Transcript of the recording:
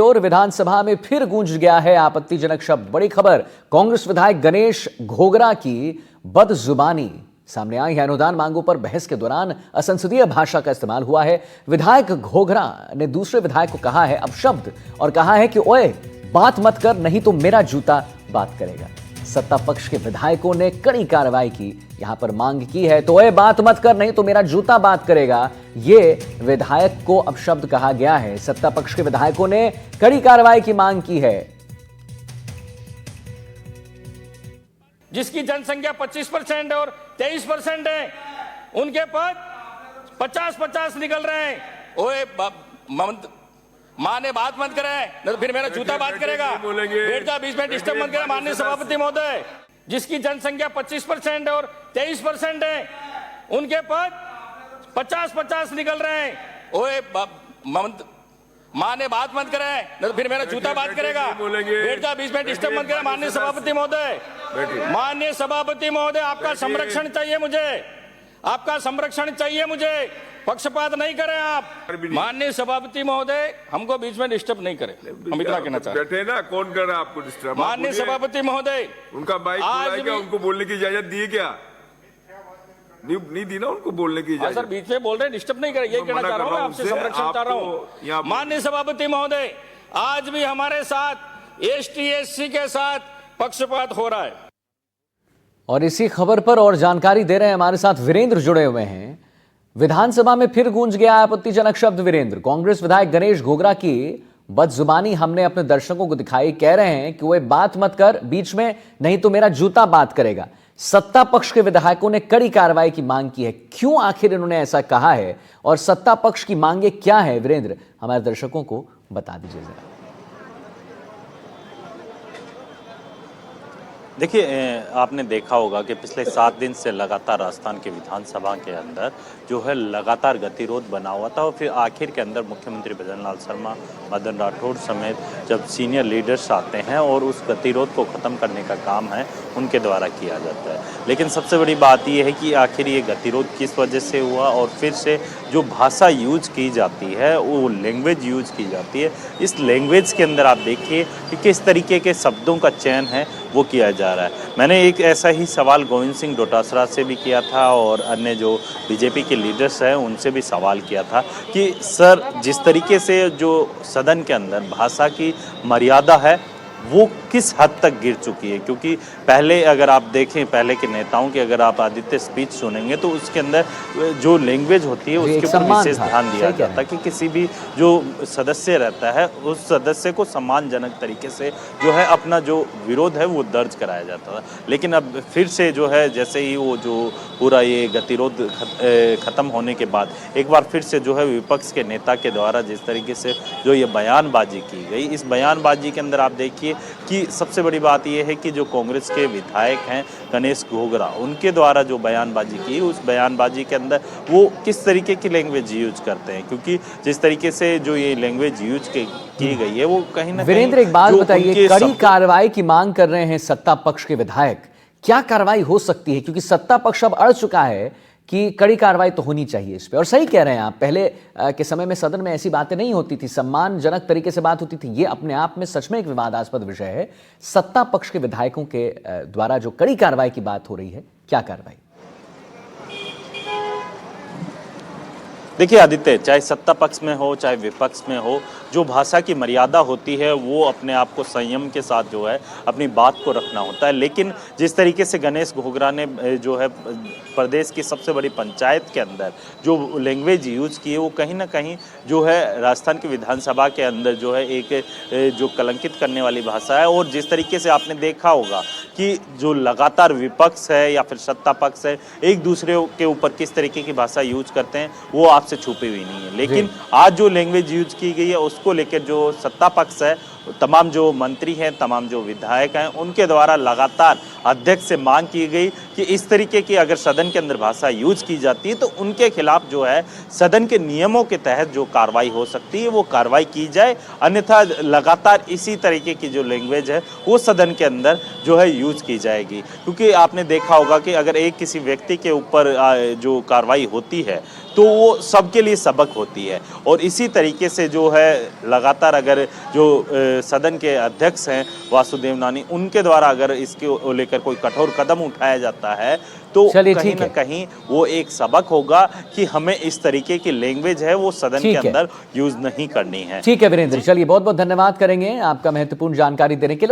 और विधानसभा में फिर गूंज गया है आपत्तिजनक शब्द। बड़ी खबर, कांग्रेस विधायक गणेश घोगरा की बदजुबानी सामने आई है। अनुदान मांगों पर बहस के दौरान असंसदीय भाषा का इस्तेमाल हुआ है। विधायक घोगरा ने दूसरे विधायक को कहा है अपशब्द और कहा है कि ओए बात मत कर नहीं तो मेरा जूता बात करेगा। सत्ता पक्ष के विधायकों ने कड़ी कार्रवाई की, यहां पर मांग की है तो ओए बात मत कर नहीं तो मेरा जूता बात करेगा। ये विधायक को अपशब्द कहा गया है। सत्ता पक्ष के विधायकों ने कड़ी कार्रवाई की मांग की है। जिसकी जनसंख्या 25% और 23% है, उनके पद 50-50 निकल रहे हैं। ओए मां ने बात मत करे नहीं तो फिर मेरा जूता बात करेगा। बैठ जा, बीच में डिस्टर्ब मत करे माननीय सभापति महोदय। जिसकी जनसंख्या 25% और 23% है, उनके पद 50-50 निकल रहे हैं। ओए मां ने बात मत करे नहीं तो फिर मेरा जूता बात करेगा। बैठ जा, बीच में डिस्टर्ब मत करे माननीय सभापति महोदय। माननीय सभापति महोदय, आपका संरक्षण चाहिए मुझे, आपका संरक्षण चाहिए मुझे। पक्षपात नहीं करें आप। माननीय सभापति महोदय, हमको बीच में डिस्टर्ब नहीं करें, हम इतना कहना चाहते हैं। बैठे ना, कौन कर रहा है आपको डिस्टर्ब? माननीय सभापति महोदय, उनका बाइक आज क्या उनको बोलने की इजाजत दी क्या? नहीं दी ना उनको बोलने की इजाजत। सर बीच में बोल रहे हैं, डिस्टर्ब नहीं करें, यही कहना चाह रहा हूँ, आपसे संरक्षण चाह रहा हूँ। माननीय सभापति महोदय, आज भी हमारे साथ ST/SC के साथ पक्षपात हो रहा है। और इसी खबर पर और जानकारी दे रहे हैं हमारे साथ वीरेंद्र जुड़े हुए हैं। विधानसभा में फिर गूंज गया आपत्तिजनक शब्द। वीरेंद्र, कांग्रेस विधायक गणेश घोगरा की बदजुबानी हमने अपने दर्शकों को दिखाई। कह रहे हैं कि वह बात मत कर बीच में नहीं तो मेरा जूता बात करेगा। सत्ता पक्ष के विधायकों ने कड़ी कार्रवाई की मांग की है। क्यों आखिर इन्होंने ऐसा कहा है और सत्ता पक्ष की मांगे क्या है? वीरेंद्र, हमारे दर्शकों को बता दीजिए जरा। देखिए, आपने देखा होगा कि पिछले 7 दिन से लगातार राजस्थान के विधानसभा के अंदर जो है लगातार गतिरोध बना हुआ था और फिर आखिर के अंदर मुख्यमंत्री भजनलाल शर्मा, मदन राठौड़ समेत जब सीनियर लीडर्स आते हैं और उस गतिरोध को ख़त्म करने का काम है उनके द्वारा किया जाता है। लेकिन सबसे बड़ी बात यह है कि आखिर ये गतिरोध किस वजह से हुआ और फिर से जो भाषा यूज की जाती है, वो लैंग्वेज यूज की जाती है, इस लैंग्वेज के अंदर आप देखिए कि किस तरीके के शब्दों का चयन है वो किया जा रहा है। मैंने एक ऐसा ही सवाल गोविंद सिंह डोटासरा से भी किया था और अन्य जो बीजेपी के लीडर्स हैं उनसे भी सवाल किया था कि सर, जिस तरीके से जो सदन के अंदर भाषा की मर्यादा है वो किस हद तक गिर चुकी है। क्योंकि पहले अगर आप देखें, पहले के नेताओं की अगर आप आदित्य स्पीच सुनेंगे तो उसके अंदर जो लैंग्वेज होती है उसके ऊपर विशेष ध्यान दिया जाता है कि किसी भी जो सदस्य रहता है उस सदस्य को सम्मानजनक तरीके से जो है अपना जो विरोध है वो दर्ज कराया जाता था। लेकिन अब फिर से जो है जैसे ही वो जो पूरा ये गतिरोध ख़त्म होने के बाद एक बार फिर से जो है विपक्ष के नेता के द्वारा जिस तरीके से जो ये बयानबाजी की गई, इस बयानबाजी के अंदर आप देखिए कि सबसे बड़ी बात यह है कि जो कांग्रेस के विधायक हैं गणेश घोगरा, उनके द्वारा जो बयानबाजी की, उस बयानबाजी के अंदर वो किस तरीके की लैंग्वेज यूज करते हैं। क्योंकि जिस तरीके से जो ये लैंग्वेज यूज की गई है वो कहीं ना कहीं। वीरेंद्र, एक बात बताइए, कड़ी कार्रवाई की मांग कर रहे हैं सत्ता पक्ष के विधायक, क्या कार्रवाई हो सकती है? क्योंकि सत्ता पक्ष अब अड़ चुका है कि कड़ी कार्रवाई तो होनी चाहिए इस पे। और सही कह रहे हैं आप, पहले के समय में सदन में ऐसी बातें नहीं होती थी, सम्मानजनक तरीके से बात होती थी। ये अपने आप में सच में एक विवादास्पद विषय है। सत्ता पक्ष के विधायकों के द्वारा जो कड़ी कार्रवाई की बात हो रही है, क्या कार्रवाई? देखिए आदित्य, चाहे सत्ता पक्ष में हो चाहे विपक्ष में हो, जो भाषा की मर्यादा होती है वो अपने आप को संयम के साथ जो है अपनी बात को रखना होता है। लेकिन जिस तरीके से गणेश घोगरा ने जो है प्रदेश की सबसे बड़ी पंचायत के अंदर जो लैंग्वेज यूज की है वो कहीं ना कहीं जो है राजस्थान की विधानसभा के अंदर जो है एक जो कलंकित करने वाली भाषा है। और जिस तरीके से आपने देखा होगा कि जो लगातार विपक्ष है या फिर सत्ता पक्ष है एक दूसरे के ऊपर किस तरीके की भाषा यूज करते हैं वो आपसे छुपी हुई नहीं है। लेकिन आज जो लैंग्वेज यूज की गई है उसको लेकर जो सत्ता पक्ष है तमाम जो मंत्री हैं, तमाम जो विधायक हैं, उनके द्वारा लगातार अध्यक्ष से मांग की गई कि इस तरीके की अगर सदन के अंदर भाषा यूज की जाती है तो उनके खिलाफ जो है सदन के नियमों के तहत जो कार्रवाई हो सकती है वो कार्रवाई की जाए, अन्यथा लगातार इसी तरीके की जो लैंग्वेज है वो सदन के अंदर जो है यूज की जाएगी। क्योंकि आपने देखा होगा कि अगर एक किसी व्यक्ति के ऊपर जो कार्रवाई होती है तो वो सबके लिए सबक होती है, और इसी तरीके से जो है लगातार अगर जो सदन के अध्यक्ष हैं वासुदेव नानी, उनके द्वारा अगर इसके लेकर कोई कठोर कदम उठाया जाता है तो चलिए, कहीं ठीक ना है। कहीं वो एक सबक होगा कि हमें इस तरीके की लैंग्वेज है वो सदन के ठीक है। अंदर यूज नहीं करनी है। ठीक है वीरेंद्र, चलिए बहुत बहुत धन्यवाद करेंगे आपका महत्वपूर्ण जानकारी देने के लिए।